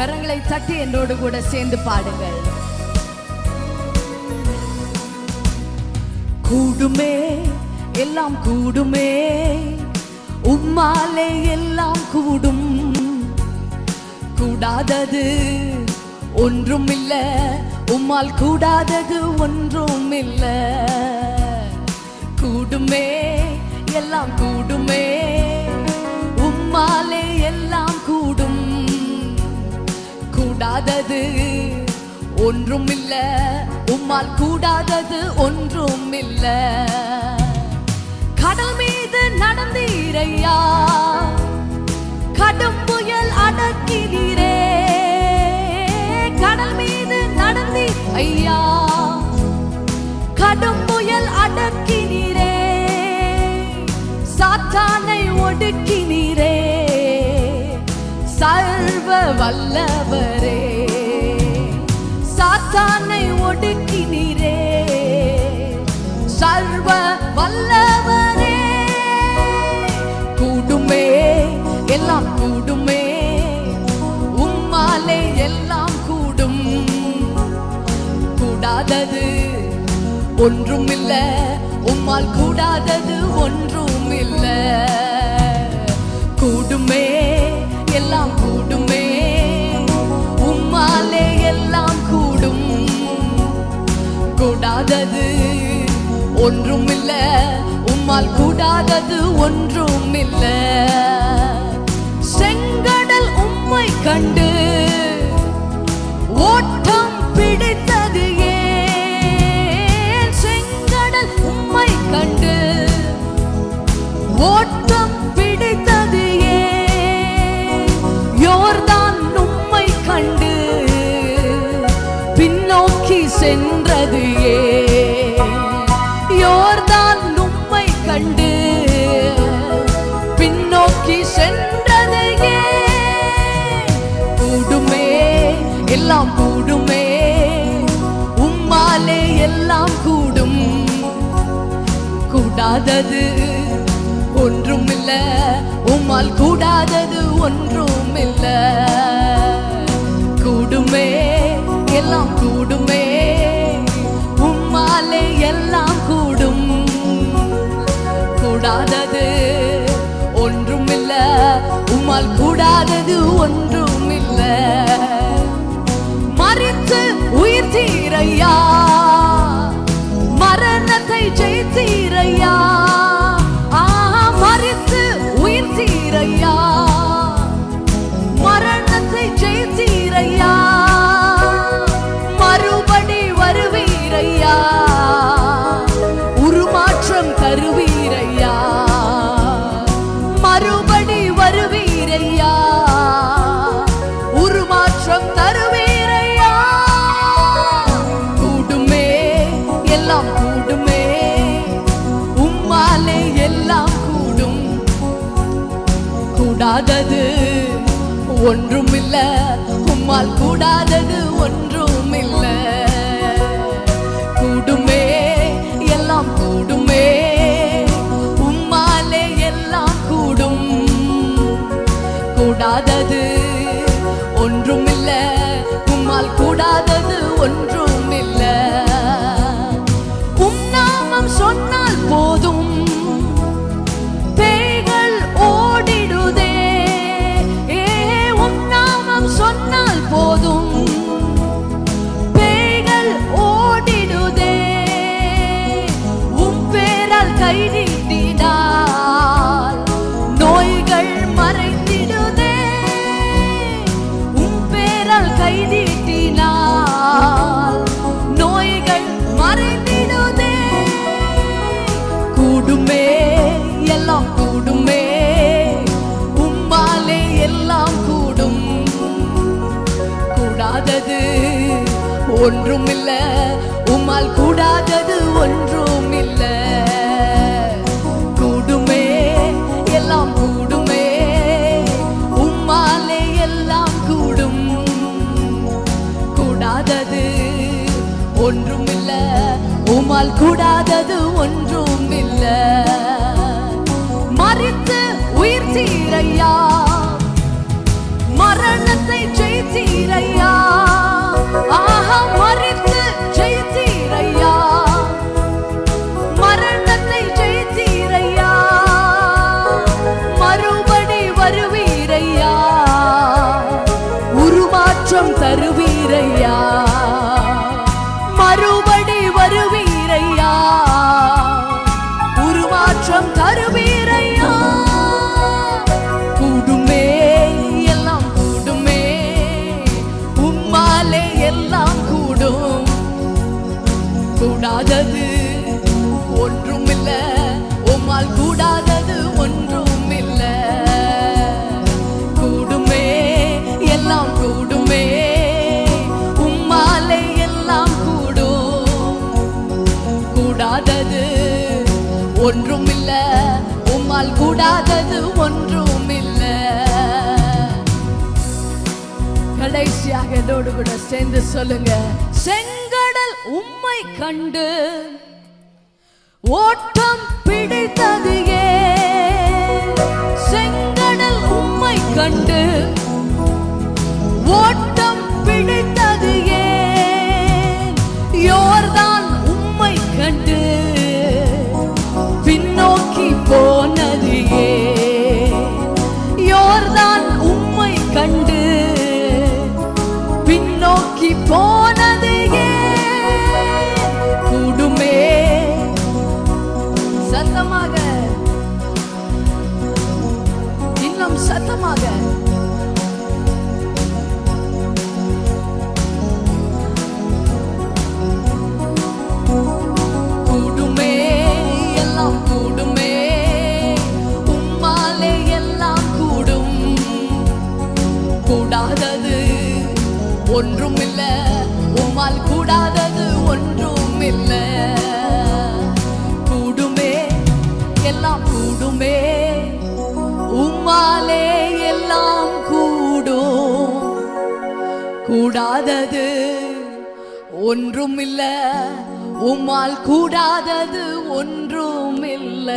கரங்களை தட்டி என்னோடு கூட சேர்ந்து பாடுங்கள். கூடுமே எல்லாம் கூடுமே, உம்மாலே எல்லாம் கூடும். கூடாதது ஒன்றும் இல்ல, உம்மால் கூடாதது ஒன்றும் இல்ல. கூடுமே எல்லாம் கூடுமே, உம்மாலே எல்லாம் கூடும். கூடாதது ஒன்றும் இல்ல, உம்மால் கூடாதது ஒன்றும் இல்ல. கடல் மீது நடந்தீரையா, கடும் புயல் அடக்கினீரே. கடல் மீது நடந்தீ ஐயா, கடும் புயல் அடக்கினீரே. சாத்தானை ஒடுக்கினீரே, சர்வ வல்லவரே. சாத்தானை ஒடுக்கினீரே, சர்வ வல்லவரே. கூடுமே எல்லாம் கூடுமே, உம்மாலே எல்லாம் கூடும். கூடாதது ஒன்றும் இல்ல, உம்மால் கூடாதது ஒன்றும் இல்ல. கூடுமே எல்லாம் கூடுமே, உம்மாலே எல்லாம் கூடும். கூடாதது ஒன்றும் இல்ல, உம்மால் கூடாதது ஒன்றும் இல்ல. செங்கடல் உம்மை கண்டு ஓட்டம் பிடித்தது ஏன்? செங்கடல் உம்மை கண்டு ஓட்டம் பிடித்தது ஏன்? யோர்தான் உம்மை கண்டு பின்னோக்கி சென்றது ஏன்? யோர்தான் உம்மை கண்டு பின்னோக்கி சென்றது ஏன்? கூடுமே எல்லாம் கூடுமே, உம்மாலே எல்லாம் கூடும். கூடாதது ஒன்றும் இல்ல, உம்மால் கூடாதது ஒன்றும் இல்ல. கூடுமே எல்லாம் கூடுமே, உம்மாலே எல்லாம் கூடும். கூடாதது ஒன்றும் இல்ல, உம்மால் கூடாதது ஒன்றும் இல்ல. மரித்து உயிர்த்தீரையா, மரணத்தை ஜெயித்தீரையா. மரித்து உயிர்த்தீரையா, மரணத்தை ஜெயித்தீரையா. மறுபடி வருவீரையா, உருமாற்றம் தருவீரையா. மறுபடி வருவீரையா, உருமாற்றம் தருவீரையா. கூடுமே எல்லாம் கூடுமே, உம்மாலே எல்லாம் கூடும். கூடாதது ஒன்றும் இல்ல, உம்மால் கூடாதது ஒன்றும் இல்ல. கூடுமே எல்லாம் கூடுமே, உம்மாலே எல்லாம் கூடும். கூடாதது ஒன்றும் இல்ல, உம்மால் கூடாதது ஒன்றும் இல்ல. உம் நாமம் சொன்னால் போதும், பேய்கள் ஓடிடுதே. உம் நாமம் சொன்னால் போதும், பேய்கள் ஓடிடுதே. உம் பேரால் கை நீட்டினால் நோய்கள் மறைந்திடுதே. உம் பேரால் கை நீட்டினால் நோய்கள் மறைந்திடுதே. கூடுமே எல்லாம் கூடுமே, உம்மாலே எல்லாம் கூடும். கூடாதது ஒன்றும் இல்ல, உம்மால் கூடாதது ஒன்றும் இல்ல. கூடுமே எல்லாம் கூடுமே, உம்மாலே எல்லாம் கூடும். கூடாதது ஒன்றும் இல்ல, உம்மால் கூடாதது ஒன்றும் இல்ல. மரித்து உயிர்த்தீரையா, மரணத்தை ஜெயித்து ஜெயித்தீரையா, ஆஹா மரித்து ஜெயித்தீரையா, மரணத்தை ஜெயித்தீரையா, மறுபடி வருவீரையா, உருமாற்றம் தருவீரையா, மறுபடி வருவீரையா, உருமாற்றம் தருவீரையா. கூடுமே எல்லாம் கூடுமே, உம்மாலே எல்லாம் கூடும். கூடாதது ஒன்றுமில்ல, உம்மால் கூடாதது ஒன்றுமில்ல. கூடுமே எல்லாம் கூடுமே, உம்மாலே எல்லாம் கூடும். கூடாதது ஒன்றுமில்ல, உம்மால் கூடாதது ஒன்றுமில்ல. கடைசியாக என்னோடு கூட சேர்ந்து சொல்லுங்க. செங்கடல் உம்மை கண்டு ஓட்டம் பிடித்தது ஏன்? செங்கடல் உம்மை கண்டு ஓட்டம் பிடித்தது ஏன்? யோர்தான் உம்மை கண்டு பின்னோக்கி போனது ஏன்? யோர்தான் உம்மை கண்டு பின்னோக்கி போனது ஏன்? கூடுமே, சத்தமாக, இன்னும் சத்தமாக. கூடுமே எல்லாம் கூடுமே, உம்மாலே எல்லாம் கூடும். கூடாதது ஒன்றுமில்ல, உம்மால் கூடாதது ஒன்றுமில்ல. கூடுமே எல்லாம் கூடுமே, உம்மாலே எல்லாம் கூடும். கூடாதது ஒன்றுமில்ல, உம்மால் கூடாதது ஒன்றுமில்ல.